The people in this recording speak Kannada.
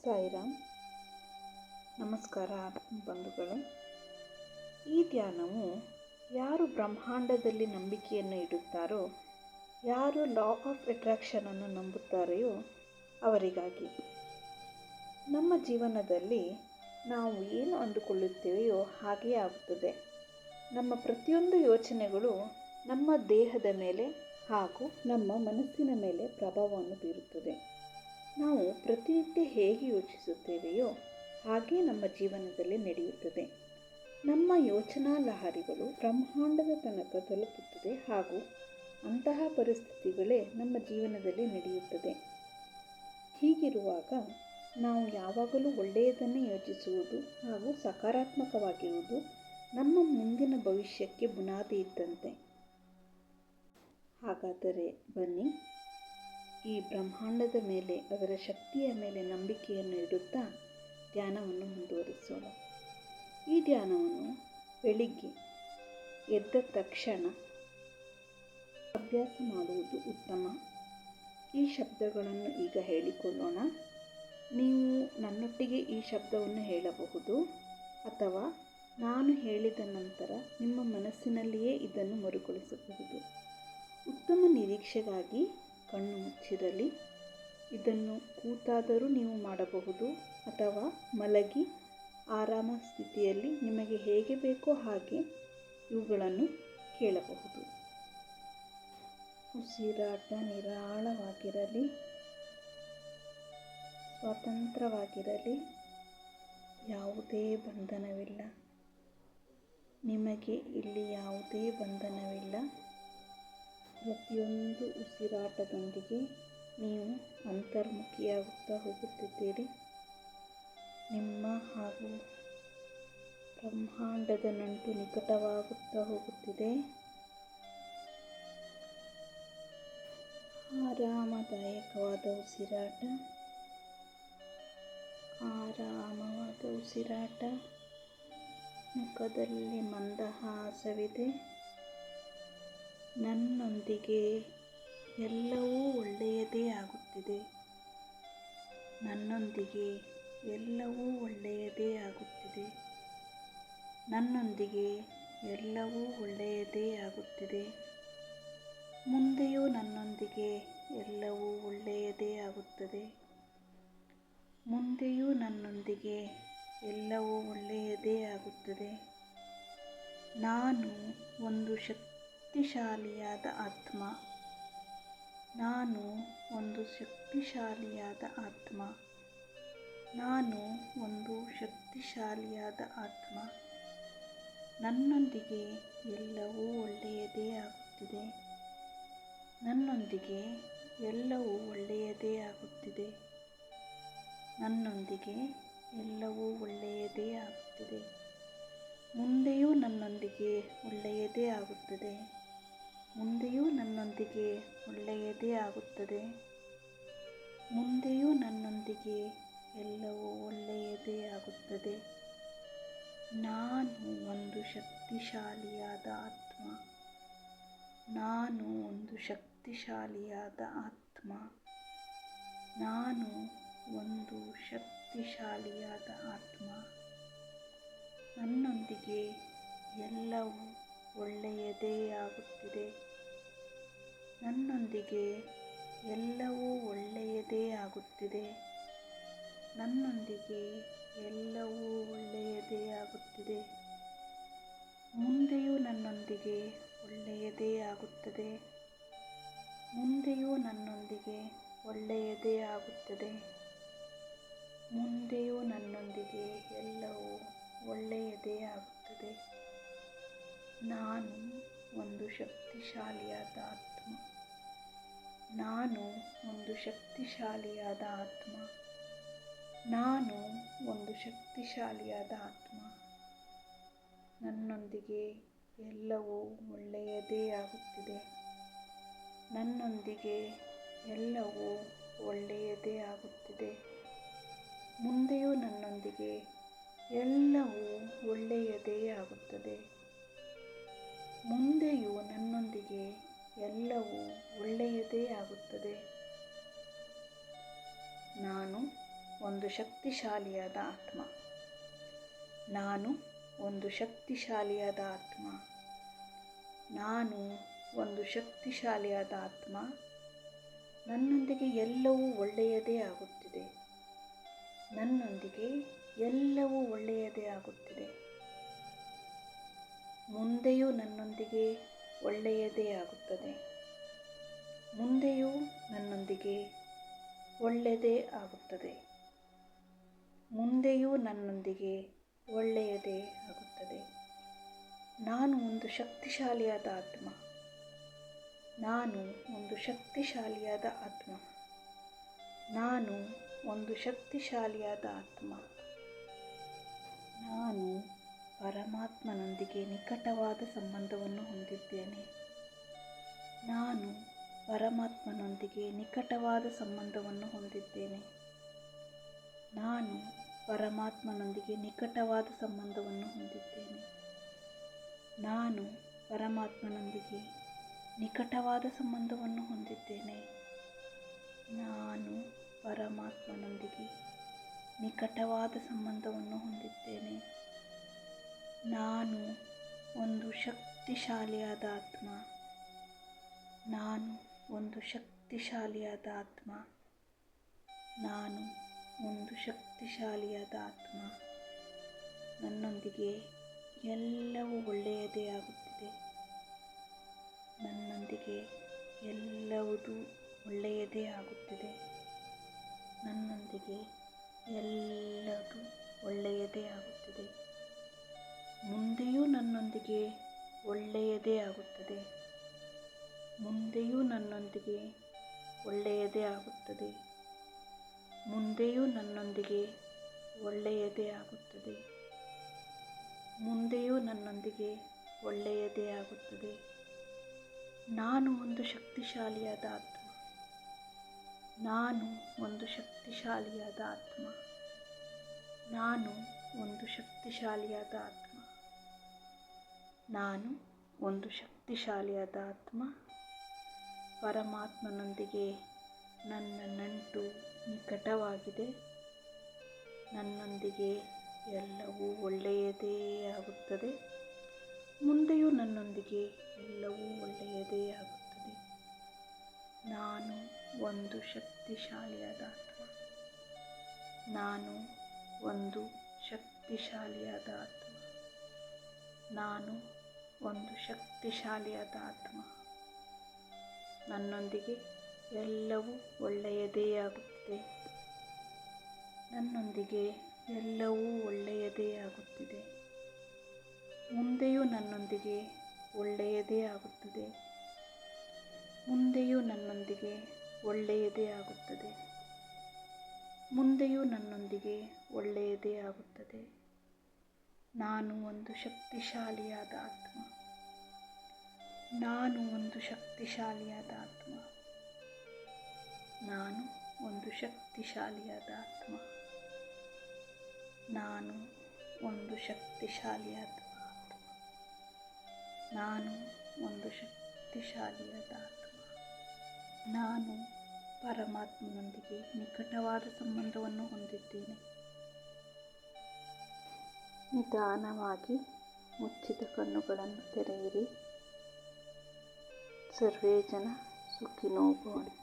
ಸಾಯಿರಾಮ್. ನಮಸ್ಕಾರ ಬಂಧುಗಳೇ. ಈ ಧ್ಯಾನವು ಯಾರು ಬ್ರಹ್ಮಾಂಡದಲ್ಲಿ ನಂಬಿಕೆಯನ್ನು ಇಡುತ್ತಾರೋ, ಯಾರು ಲಾ ಆಫ್ ಅಟ್ರಾಕ್ಷನನ್ನು ನಂಬುತ್ತಾರೆಯೋ ಅವರಿಗಾಗಿ. ನಮ್ಮ ಜೀವನದಲ್ಲಿ ನಾವು ಏನು ಅಂದುಕೊಳ್ಳುತ್ತೇವೆಯೋ ಹಾಗೆಯೇ ಆಗುತ್ತದೆ. ನಮ್ಮ ಪ್ರತಿಯೊಂದು ಯೋಚನೆಗಳು ನಮ್ಮ ದೇಹದ ಮೇಲೆ ಹಾಗೂ ನಮ್ಮ ಮನಸ್ಸಿನ ಮೇಲೆ ಪ್ರಭಾವವನ್ನು ಬೀರುತ್ತದೆ. ನಾವು ಪ್ರತಿನಿತ್ಯ ಹೇಗೆ ಯೋಚಿಸುತ್ತೇವೆಯೋ ಹಾಗೆ ನಮ್ಮ ಜೀವನದಲ್ಲಿ ನಡೆಯುತ್ತದೆ. ನಮ್ಮ ಯೋಚನಾ ಲಹರಿಗಳು ಬ್ರಹ್ಮಾಂಡದ ತನಕ ತಲುಪುತ್ತದೆ ಹಾಗೂ ಅಂತಹ ಪರಿಸ್ಥಿತಿಗಳೇ ನಮ್ಮ ಜೀವನದಲ್ಲಿ ನಡೆಯುತ್ತದೆ. ಹೀಗಿರುವಾಗ ನಾವು ಯಾವಾಗಲೂ ಒಳ್ಳೆಯದನ್ನೇ ಯೋಚಿಸುವುದು ಹಾಗೂ ಸಕಾರಾತ್ಮಕವಾಗಿರುವುದು ನಮ್ಮ ಮುಂದಿನ ಭವಿಷ್ಯಕ್ಕೆ ಬುನಾದಿ ಇದ್ದಂತೆ. ಹಾಗಾದರೆ ಬನ್ನಿ, ಈ ಬ್ರಹ್ಮಾಂಡದ ಮೇಲೆ, ಅದರ ಶಕ್ತಿಯ ಮೇಲೆ ನಂಬಿಕೆಯನ್ನು ಇಡುತ್ತಾ ಧ್ಯಾನವನ್ನು ಮುಂದುವರಿಸೋಣ. ಈ ಧ್ಯಾನವನ್ನು ಬೆಳಿಗ್ಗೆ ಎದ್ದ ತಕ್ಷಣ ಅಭ್ಯಾಸ ಮಾಡುವುದು ಉತ್ತಮ. ಈ ಶಬ್ದಗಳನ್ನು ಈಗ ಹೇಳಿಕೊಳ್ಳೋಣ. ನೀವು ನನ್ನೊಟ್ಟಿಗೆ ಈ ಶಬ್ದವನ್ನು ಹೇಳಬಹುದು ಅಥವಾ ನಾನು ಹೇಳಿದ ನಂತರ ನಿಮ್ಮ ಮನಸ್ಸಿನಲ್ಲಿಯೇ ಇದನ್ನು ಮರುಕಳಿಸಬಹುದು. ಉತ್ತಮ ನಿರೀಕ್ಷೆಗಾಗಿ ಕಣ್ಣು ಮುಚ್ಚಿರಲಿ. ಇದನ್ನು ಕೂತಾದರೂ ನೀವು ಮಾಡಬಹುದು ಅಥವಾ ಮಲಗಿ ಆರಾಮ ಸ್ಥಿತಿಯಲ್ಲಿ ನಿಮಗೆ ಹೇಗೆ ಬೇಕೋ ಹಾಗೆ ಇವುಗಳನ್ನು ಕೇಳಬಹುದು. ಉಸಿರಾಟ ನಿರಾಳವಾಗಿರಲಿ, ಸ್ವತಂತ್ರವಾಗಿರಲಿ, ಯಾವುದೇ ಬಂಧನವಿಲ್ಲ. ನಿಮಗೆ ಇಲ್ಲಿ ಯಾವುದೇ ಬಂಧನವಿಲ್ಲ. ಪ್ರತಿಯೊಂದು ಉಸಿರಾಟದೊಂದಿಗೆ ನೀವು ಅಂತರ್ಮುಖಿಯಾಗುತ್ತಾ ಹೋಗುತ್ತಿದ್ದೀರಿ. ನಿಮ್ಮ ಹಾಗೂ ಬ್ರಹ್ಮಾಂಡದ ನಂಟು ನಿಕಟವಾಗುತ್ತಾ ಹೋಗುತ್ತಿದೆ. ಆರಾಮದಾಯಕವಾದ ಉಸಿರಾಟ, ಆರಾಮವಾದ ಉಸಿರಾಟ. ಮುಖದಲ್ಲಿ ಮಂದಹಾಸವಿದೆ. ನನ್ನೊಂದಿಗೆ ಎಲ್ಲವೂ ಒಳ್ಳೆಯದೇ ಆಗುತ್ತಿದೆ. ನನ್ನೊಂದಿಗೆ ಎಲ್ಲವೂ ಒಳ್ಳೆಯದೇ ಆಗುತ್ತಿದೆ. ನನ್ನೊಂದಿಗೆ ಎಲ್ಲವೂ ಒಳ್ಳೆಯದೇ ಆಗುತ್ತಿದೆ. ಮುಂದೆಯೂ ನನ್ನೊಂದಿಗೆ ಎಲ್ಲವೂ ಒಳ್ಳೆಯದೇ ಆಗುತ್ತದೆ. ಮುಂದೆಯೂ ನನ್ನೊಂದಿಗೆ ಎಲ್ಲವೂ ಒಳ್ಳೆಯದೇ ಆಗುತ್ತದೆ. ನಾನು ಒಂದು ಶಕ್ತಿಶಾಲಿಯಾದ ಆತ್ಮ. ನಾನು ಒಂದು ಶಕ್ತಿಶಾಲಿಯಾದ ಆತ್ಮ. ನಾನು ಒಂದು ಶಕ್ತಿಶಾಲಿಯಾದ ಆತ್ಮ. ನನ್ನೊಂದಿಗೆ ಎಲ್ಲವೂ ಒಳ್ಳೆಯದೇ ಆಗುತ್ತಿದೆ. ನನ್ನೊಂದಿಗೆ ಎಲ್ಲವೂ ಒಳ್ಳೆಯದೇ ಆಗುತ್ತಿದೆ. ನನ್ನೊಂದಿಗೆ ಎಲ್ಲವೂ ಒಳ್ಳೆಯದೇ ಆಗುತ್ತಿದೆ. ಮುಂದೆಯೂ ನನ್ನೊಂದಿಗೆ ಒಳ್ಳೆಯದೇ ಆಗುತ್ತದೆ. ಮುಂದೆಯೂ ನನ್ನೊಂದಿಗೆ ಒಳ್ಳೆಯದೇ ಆಗುತ್ತದೆ. ಮುಂದೆಯೂ ನನ್ನೊಂದಿಗೆ ಎಲ್ಲವೂ ಒಳ್ಳೆಯದೇ ಆಗುತ್ತದೆ. ನಾನು ಒಂದು ಶಕ್ತಿಶಾಲಿಯಾದ ಆತ್ಮ. ನಾನು ಒಂದು ಶಕ್ತಿಶಾಲಿಯಾದ ಆತ್ಮ. ನಾನು ಒಂದು ಶಕ್ತಿಶಾಲಿಯಾದ ಆತ್ಮ. ನನ್ನೊಂದಿಗೆ ಎಲ್ಲವೂ ಒಳ್ಳೆಯದೇ ಆಗುತ್ತಿದೆ. ನನ್ನೊಂದಿಗೆ ಎಲ್ಲವೂ ಒಳ್ಳೆಯದೇ ಆಗುತ್ತಿದೆ. ನನ್ನೊಂದಿಗೆ ಎಲ್ಲವೂ ಒಳ್ಳೆಯದೇ ಆಗುತ್ತಿದೆ. ಮುಂದೆಯೂ ನನ್ನೊಂದಿಗೆ ಒಳ್ಳೆಯದೇ ಆಗುತ್ತದೆ. ಮುಂದೆಯೂ ನನ್ನೊಂದಿಗೆ ಒಳ್ಳೆಯದೇ ಆಗುತ್ತದೆ. ಮುಂದೆಯೂ ನನ್ನೊಂದಿಗೆ ಎಲ್ಲವೂ ಒಳ್ಳೆಯದೇ ಆಗುತ್ತದೆ. ನಾನು ಒಂದು ಶಕ್ತಿಶಾಲಿಯಾದ ಆತ್ಮ. ನಾನು ಒಂದು ಶಕ್ತಿಶಾಲಿಯಾದ ಆತ್ಮ. ನಾನು ಒಂದು ಶಕ್ತಿಶಾಲಿಯಾದ ಆತ್ಮ. ನನ್ನೊಂದಿಗೆ ಎಲ್ಲವೂ ಒಳ್ಳೆಯದೇ ಆಗುತ್ತಿದೆ. ನನ್ನೊಂದಿಗೆ ಎಲ್ಲವೂ ಒಳ್ಳೆಯದೇ ಆಗುತ್ತಿದೆ. ಮುಂದೆಯೂ ನನ್ನೊಂದಿಗೆ ಎಲ್ಲವೂ ಒಳ್ಳೆಯದೇ ಆಗುತ್ತದೆ. ಮುಂದೆಯೂ ನನ್ನೊಂದಿಗೆ ಎಲ್ಲವೂ ಒಳ್ಳೆಯದೇ ಆಗುತ್ತದೆ. ನಾನು ಒಂದು ಶಕ್ತಿಶಾಲಿಯಾದ ಆತ್ಮ. ನಾನು ಒಂದು ಶಕ್ತಿಶಾಲಿಯಾದ ಆತ್ಮ. ನಾನು ಒಂದು ಶಕ್ತಿಶಾಲಿಯಾದ ಆತ್ಮ. ನನ್ನೊಂದಿಗೆ ಎಲ್ಲವೂ ಒಳ್ಳೆಯದೇ ಆಗುತ್ತಿದೆ. ನನ್ನೊಂದಿಗೆ ಎಲ್ಲವೂ ಒಳ್ಳೆಯದೇ ಆಗುತ್ತಿದೆ. ಮುಂದೆಯೂ ನನ್ನೊಂದಿಗೆ ಒಳ್ಳೆಯದೇ ಆಗುತ್ತದೆ. ಮುಂದೆಯೂ ನನ್ನೊಂದಿಗೆ ಒಳ್ಳೆಯದೇ ಆಗುತ್ತದೆ. ಮುಂದೆಯೂ ನನ್ನೊಂದಿಗೆ ಒಳ್ಳೆಯದೇ ಆಗುತ್ತದೆ. ನಾನು ಒಂದು ಶಕ್ತಿಶಾಲಿಯಾದ ಆತ್ಮ. ನಾನು ಒಂದು ಶಕ್ತಿಶಾಲಿಯಾದ ಆತ್ಮ. ನಾನು ಒಂದು ಶಕ್ತಿಶಾಲಿಯಾದ ಆತ್ಮ. ನಾನು ಪರಮಾತ್ಮನೊಂದಿಗೆ ನಿಕಟವಾದ ಸಂಬಂಧವನ್ನು ಹೊಂದಿದ್ದೇನೆ. ನಾನು ಪರಮಾತ್ಮನೊಂದಿಗೆ ನಿಕಟವಾದ ಸಂಬಂಧವನ್ನು ಹೊಂದಿದ್ದೇನೆ. ನಾನು ಪರಮಾತ್ಮನೊಂದಿಗೆ ನಿಕಟವಾದ ಸಂಬಂಧವನ್ನು ಹೊಂದಿದ್ದೇನೆ. ನಾನು ಪರಮಾತ್ಮನೊಂದಿಗೆ ನಿಕಟವಾದ ಸಂಬಂಧವನ್ನು ಹೊಂದಿದ್ದೇನೆ. ನಾನು ಪರಮಾತ್ಮನೊಂದಿಗೆ ನಿಕಟವಾದ ಸಂಬಂಧವನ್ನು ಹೊಂದಿದ್ದೇನೆ. ನಾನು ಒಂದು ಶಕ್ತಿಶಾಲಿಯಾದ ಆತ್ಮ. ನಾನು ಒಂದು ಶಕ್ತಿಶಾಲಿಯಾದ ಆತ್ಮ. ನಾನು ಒಂದು ಶಕ್ತಿಶಾಲಿಯಾದ ಆತ್ಮ. ನನ್ನೊಂದಿಗೆ ಎಲ್ಲವೂ ಒಳ್ಳೆಯದೇ ಆಗುತ್ತಿದೆ. ನನ್ನೊಂದಿಗೆ ಎಲ್ಲವೂ ಒಳ್ಳೆಯದೇ ಆಗುತ್ತಿದೆ. ನನ್ನೊಂದಿಗೆ ಎಲ್ಲವೂ ಒಳ್ಳೆಯದೇ ಆಗುತ್ತಿದೆ. ಮುಂದೆಯೂ ನನ್ನೊಂದಿಗೆ ಒಳ್ಳೆಯದೇ ಆಗುತ್ತದೆ. ಮುಂದೆಯೂ ನನ್ನೊಂದಿಗೆ ಒಳ್ಳೆಯದೇ ಆಗುತ್ತದೆ. ಮುಂದೆಯೂ ನನ್ನೊಂದಿಗೆ ಒಳ್ಳೆಯದೇ ಆಗುತ್ತದೆ. ಮುಂದೆಯೂ ನನ್ನೊಂದಿಗೆ ಒಳ್ಳೆಯದೇ ಆಗುತ್ತದೆ. ನಾನು ಒಂದು ಶಕ್ತಿಶಾಲಿಯಾದ ಆತ್ಮ. ನಾನು ಒಂದು ಶಕ್ತಿಶಾಲಿಯಾದ ಆತ್ಮ. ನಾನು ಒಂದು ಶಕ್ತಿಶಾಲಿಯಾದ ಆತ್ಮ. ನಾನು ಒಂದು ಶಕ್ತಿಶಾಲಿಯಾದ ಆತ್ಮ. ಪರಮಾತ್ಮನೊಂದಿಗೆ ನನ್ನ ನಂಟು ನಿಕಟವಾಗಿದೆ. ನನ್ನೊಂದಿಗೆ ಎಲ್ಲವೂ ಒಳ್ಳೆಯದೇ ಆಗುತ್ತದೆ. ಮುಂದೆಯೂ ನನ್ನೊಂದಿಗೆ ಎಲ್ಲವೂ ಒಳ್ಳೆಯದೇ ಆಗುತ್ತದೆ. ನಾನು ಒಂದು ಶಕ್ತಿಶಾಲಿಯಾದ ಆತ್ಮ. ನಾನು ಒಂದು ಶಕ್ತಿಶಾಲಿಯಾದ ಆತ್ಮ. ನಾನು ಒಂದು ಶಕ್ತಿಶಾಲಿಯಾದ ಆತ್ಮ. ನನ್ನೊಂದಿಗೆ ಎಲ್ಲವೂ ಒಳ್ಳೆಯದೇ ಆಗುತ್ತಿದೆ. ನನ್ನೊಂದಿಗೆ ಎಲ್ಲವೂ ಒಳ್ಳೆಯದೇ ಆಗುತ್ತಿದೆ. ಮುಂದೆಯೂ ನನ್ನೊಂದಿಗೆ ಒಳ್ಳೆಯದೇ ಆಗುತ್ತದೆ. ಮುಂದೆಯೂ ನನ್ನೊಂದಿಗೆ ಒಳ್ಳೆಯದೇ ಆಗುತ್ತದೆ. ಮುಂದೆಯೂ ನನ್ನೊಂದಿಗೆ ಒಳ್ಳೆಯದೇ ಆಗುತ್ತದೆ. ನಾನು ಒಂದು ಶಕ್ತಿಶಾಲಿಯಾದ ಆತ್ಮ. ನಾನು ಒಂದು ಶಕ್ತಿಶಾಲಿಯಾದ ಆತ್ಮ. ನಾನು ಒಂದು ಶಕ್ತಿಶಾಲಿಯಾದ ಆತ್ಮ. ನಾನು ಒಂದು ಶಕ್ತಿಶಾಲಿಯಾದ ಆತ್ಮ. ನಾನು ಒಂದು ಶಕ್ತಿಶಾಲಿಯಾದ ಆತ್ಮ. ನಾನು ಪರಮಾತ್ಮನೊಂದಿಗೆ ನಿಕಟವಾದ ಸಂಬಂಧವನ್ನು ಹೊಂದಿದ್ದೇನೆ. ನಿಧಾನವಾಗಿ ಮುಚ್ಚಿದ ಕಣ್ಣುಗಳನ್ನು ತೆರೆಯಿರಿ. ಸರ್ವೇ ಜನ ಸುಖಿನೋ ಭವಂತು.